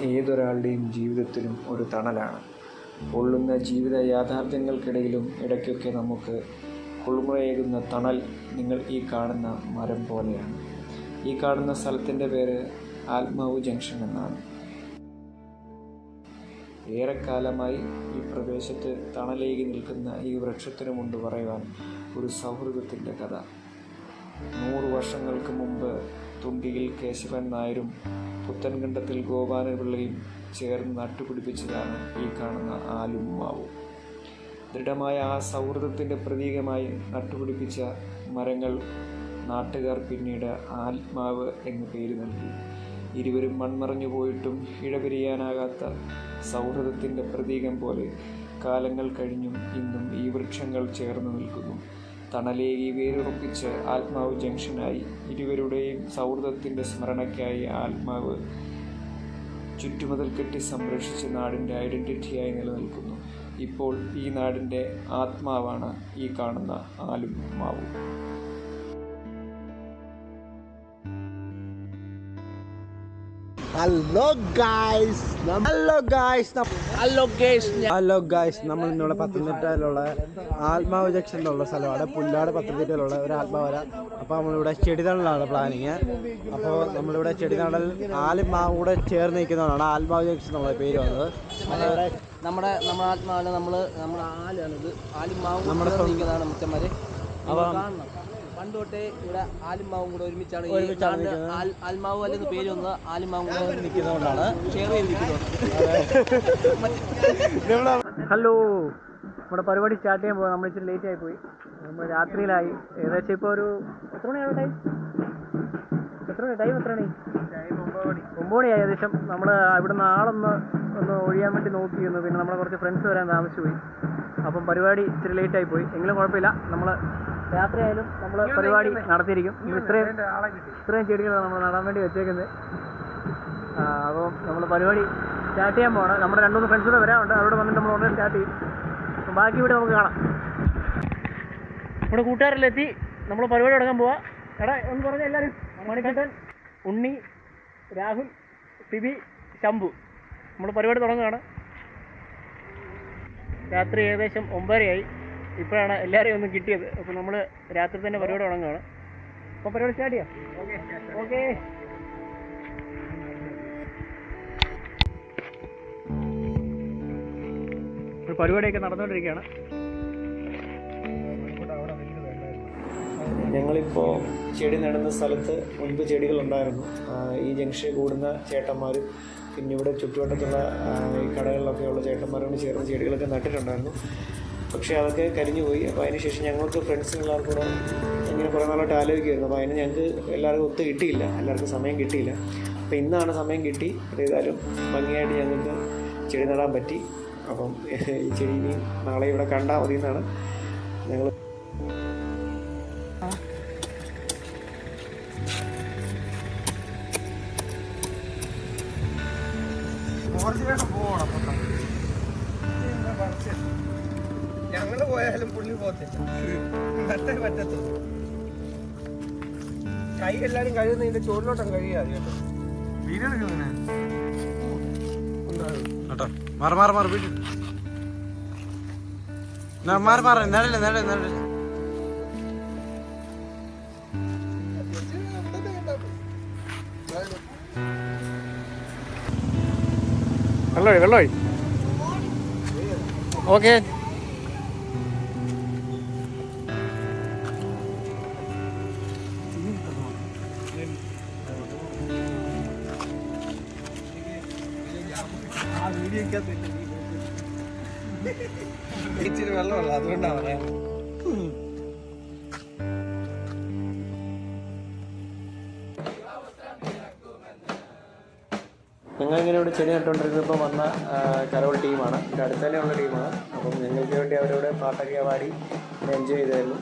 ഏതൊരാളുടെയും ജീവിതത്തിലും ഒരു തണലാണ്. പൊള്ളുന്ന ജീവിത യാഥാർത്ഥ്യങ്ങൾക്കിടയിലും ഇടയ്ക്കൊക്കെ നമുക്ക് കുളിർമയേകുന്ന തണൽ നിങ്ങൾ ഈ കാണുന്ന മരം പോലെയാണ്. ഈ കാണുന്ന സ്ഥലത്തിൻ്റെ പേര് ആത്മാവ് ജംഗ്ഷൻ എന്നാണ്. ഏറെക്കാലമായി ഈ പ്രദേശത്ത് തണലേകി നിൽക്കുന്ന ഈ വൃക്ഷത്തിനുമുണ്ട് പറയുവാൻ ഒരു സൗഹൃദത്തിൻ്റെ കഥ. 100 വർഷങ്ങൾക്ക് മുമ്പ് തുണ്ടിയിൽ കേശവൻ നായരും പുത്തൻകണ്ടത്തിൽ ഗോപാലപിള്ളയും ചേർന്ന് നട്ടുപിടിപ്പിച്ചതാണ് ഈ കാണുന്ന ആലും മാവും. ദൃഢമായ ആ സൗഹൃദത്തിൻ്റെ പ്രതീകമായി നട്ടുപിടിപ്പിച്ച മരങ്ങൾ നാട്ടുകാർ പിന്നീട് ആത്മാവ് എന്ന് പേര് നൽകി. ഇരുവരും മൺമറഞ്ഞു പോയിട്ടും ഇഴപിരിയാനാകാത്ത സൗഹൃദത്തിൻ്റെ പ്രതീകം പോലെ കാലങ്ങൾ കഴിഞ്ഞും ഇന്നും ഈ വൃക്ഷങ്ങൾ ചേർന്ന് നിൽക്കുന്നു. തണലേകി വേരുറപ്പിച്ച് ആത്മാവ് ജംഗ്ഷനായി ഇരുവരുടെയും സൗഹൃദത്തിൻ്റെ സ്മരണയ്ക്കായി ആത്മാവ് ചുറ്റുമതിൽ കെട്ടി സംരക്ഷിച്ച് നാടിൻ്റെ ഐഡൻറ്റിറ്റിയായി നിലനിൽക്കുന്നു. ഇപ്പോൾ ഈ നാടിൻ്റെ ആത്മാവാണ് ഈ കാണുന്ന ആലും മാവും. ഹലോ ഗായ്സ് നമ്മൾ ഇന്നിവിടെ പത്തനംതിട്ടയിലുള്ള ആത്മാവ് ജംഗ്ഷനിലുള്ള സ്ഥലമാണ്. പുല്ലാട് പത്തനംതിട്ടയിലുള്ള ഒരു ആത്മാവര. അപ്പോൾ നമ്മളിവിടെ ചെടിതണലാണ് പ്ലാനിങ്. അപ്പോൾ നമ്മളിവിടെ ചെടിതണൽ ആലുമാവ് കൂടെ ചേർന്ന് നിൽക്കുന്നതാണ് ആത്മാവ് ജംഗ്ഷൻ എന്നുള്ള പേര് വന്നത്. നമ്മുടെ ആത്മാവാണ്, നമ്മുടെ ആലാണിത്. ആലുമാവ് നമ്മുടെ നിൽക്കുന്നതാണ് മുച്ചന്മാര്. അപ്പോൾ പണ്ട് തൊട്ടേ ഇവിടെ ആലുമാവും കൂടെ ഒരുമിച്ചാണ് ആൽമാവ് അല്ലെങ്കിൽ പേര് വന്നത്. ആലുമാവും കൂടെ നിൽക്കുന്നതുകൊണ്ടാണ് ഷെയർ ചെയ്തിരിക്കുന്നത്. ഹലോ, നമ്മുടെ പരിപാടി സ്റ്റാർട്ട് ചെയ്യാൻ പോകാം. നമ്മൾ ഇച്ചിരി ലേറ്റ് ആയി പോയി. നമ്മൾ രാത്രിയിലായി. ഏകദേശം ഇപ്പോൾ ഒരു എത്ര മണിയാണ് ടൈം? എത്ര മണി? 9 മണിയായി ഏകദേശം. നമ്മൾ ഇവിടുന്ന് ആളൊന്ന് ഒഴിയാൻ വേണ്ടി നോക്കിയിരുന്നു. പിന്നെ നമ്മളെ കുറച്ച് ഫ്രണ്ട്സ് വരാൻ താമസിച്ചു പോയി. അപ്പം പരിപാടി ഇച്ചിരി ലേറ്റ് ആയി പോയി. എങ്കിലും കുഴപ്പമില്ല, നമ്മൾ രാത്രിയായാലും നമ്മൾ പരിപാടി നടത്തിയിരിക്കും. ഇത്രയും ചെടികളാണ് നമ്മൾ നടാൻ വേണ്ടി വെച്ചേക്കുന്നത്. അപ്പോൾ നമ്മൾ പരിപാടി സ്റ്റാർട്ട് ചെയ്യാൻ പോകണം. നമ്മുടെ 2-3 ഫ്രണ്ട്സ് കൂടെ വരാറുണ്ട്. അവിടെ വന്നിട്ട് നമ്മൾ ഉടനെ സ്റ്റാർട്ട് ചെയ്യും. അപ്പം ബാക്കി ഇവിടെ നമുക്ക് കാണാം. നമ്മുടെ കൂട്ടുകാരിലെത്തി നമ്മൾ പരിപാടി തുടങ്ങാൻ പോവാം. എടാ എന്ന് പറഞ്ഞാൽ എല്ലാവരും മണികണ്ഠൻ, ഉണ്ണി, രാഹുൽ, ടിബി, ശംഭു. നമ്മൾ പരിപാടി തുടങ്ങുകയാണ്. രാത്രി ഏകദേശം 9:30 ഇപ്പോഴാണ് എല്ലാവരെയും ഒന്ന് കിട്ടിയത്. അപ്പോൾ നമ്മൾ രാത്രി തന്നെ പരിപാടി തുടങ്ങുകയാണ്. അപ്പോൾ പരിപാടി സ്റ്റാർട്ട് ചെയ്യാം. ഓക്കെ. പരിപാടിയൊക്കെ നടന്നുകൊണ്ടിരിക്കുകയാണ്. ഞങ്ങളിപ്പോൾ ചെടി നടുന്ന സ്ഥലത്ത് മുൻപ് ചെടികളുണ്ടായിരുന്നു. ഈ ജംഗ്ഷനിൽ കൂടുന്ന ചേട്ടന്മാരും പിന്നെ ഇവിടെ ചുറ്റുവട്ടത്തുള്ള ഈ കടകളിലൊക്കെയുള്ള ചേട്ടന്മാരോട് ചേർന്ന് ചെടികളൊക്കെ നട്ടിട്ടുണ്ടായിരുന്നു. പക്ഷേ അതൊക്കെ കരിഞ്ഞു പോയി. അപ്പോൾ അതിന് ശേഷം ഞങ്ങൾക്ക് ഫ്രണ്ട്സിനെല്ലാവർക്കും കൂടെ ഇങ്ങനെ കുറേ നാളായിട്ട് ആലോചിക്കുമായിരുന്നു. അപ്പോൾ അതിന് ഞങ്ങൾക്ക് എല്ലാവർക്കും ഒത്തു കിട്ടിയില്ല, എല്ലാവർക്കും സമയം കിട്ടിയില്ല. അപ്പോൾ ഇന്നാണ് സമയം കിട്ടി. ഏതായാലും ഭംഗിയായിട്ട് ഞങ്ങൾക്ക് ചെടി നടാൻ പറ്റി. അപ്പം ഈ ചെടി ഇനി നാളെ ഇവിടെ കണ്ടാൽ മതി എന്നാണ് ഞങ്ങൾ. ഞങ്ങള് പോയാലും പുള്ളി പോകത്തില്ല, പറ്റത്തുള്ളൂ. കൈ എല്ലാരും കഴിയുന്ന ഇതിന്റെ ചോറിലോട്ടം കഴിയാതെ കേട്ടോ. വെള്ളമായി ഓക്കെ. ഇച്ചിരി വെള്ളമല്ല, അതുകൊണ്ടാണ് പറയാം. ഞങ്ങളിങ്ങനെ ഇവിടെ ചെടി നട്ടുകൊണ്ടിരുന്നപ്പോൾ വന്ന കരോൾ ടീമാണ്. ഇവിടെ അടുത്ത് തന്നെയുള്ള ടീമാണ്. അപ്പം ഞങ്ങൾക്ക് വേണ്ടി അവരോട് പാട്ടൊക്കെ പാടി എൻജോയ് ചെയ്തായിരുന്നു.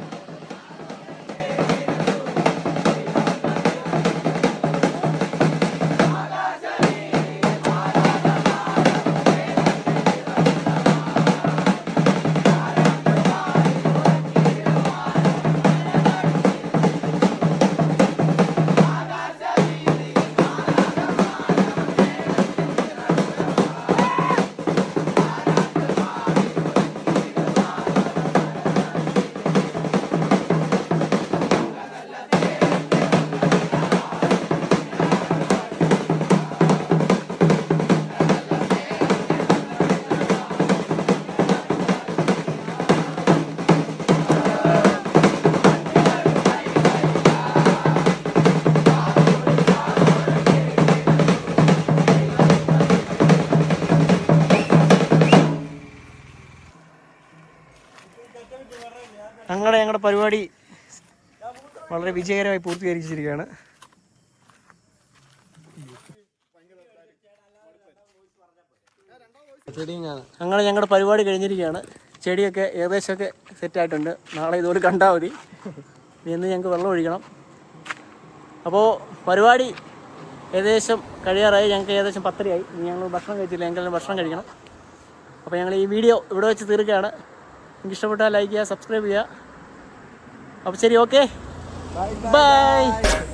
ഞങ്ങളുടെ പരിപാടി വളരെ വിജയകരമായി പൂർത്തീകരിച്ചിരിക്കുകയാണ്. ഞങ്ങളുടെ പരിപാടി കഴിഞ്ഞിരിക്കുകയാണ്. ചെടിയൊക്കെ ഏകദേശമൊക്കെ സെറ്റായിട്ടുണ്ട്. നാളെ ഇതുപോലെ കണ്ടാൽ മതി. ഇന്ന് ഞങ്ങൾക്ക് വെള്ളം ഒഴിക്കണം. അപ്പോൾ പരിപാടി ഏകദേശം കഴിയാറായി. ഞങ്ങൾക്ക് ഏകദേശം 10:30 ഇനി ഞങ്ങൾ ഭക്ഷണം കഴിച്ചില്ല. ഞങ്ങൾക്ക് ഭക്ഷണം കഴിക്കണം. അപ്പോൾ ഞങ്ങൾ ഈ വീഡിയോ ഇവിടെ വെച്ച് തീർക്കുകയാണ്. നിങ്ങൾക്ക് ഇഷ്ടപ്പെട്ടാൽ ലൈക്ക് ചെയ്യുക, സബ്സ്ക്രൈബ് ചെയ്യുക. അപ്പോൾ ശരി, ഓക്കെ, ബൈ.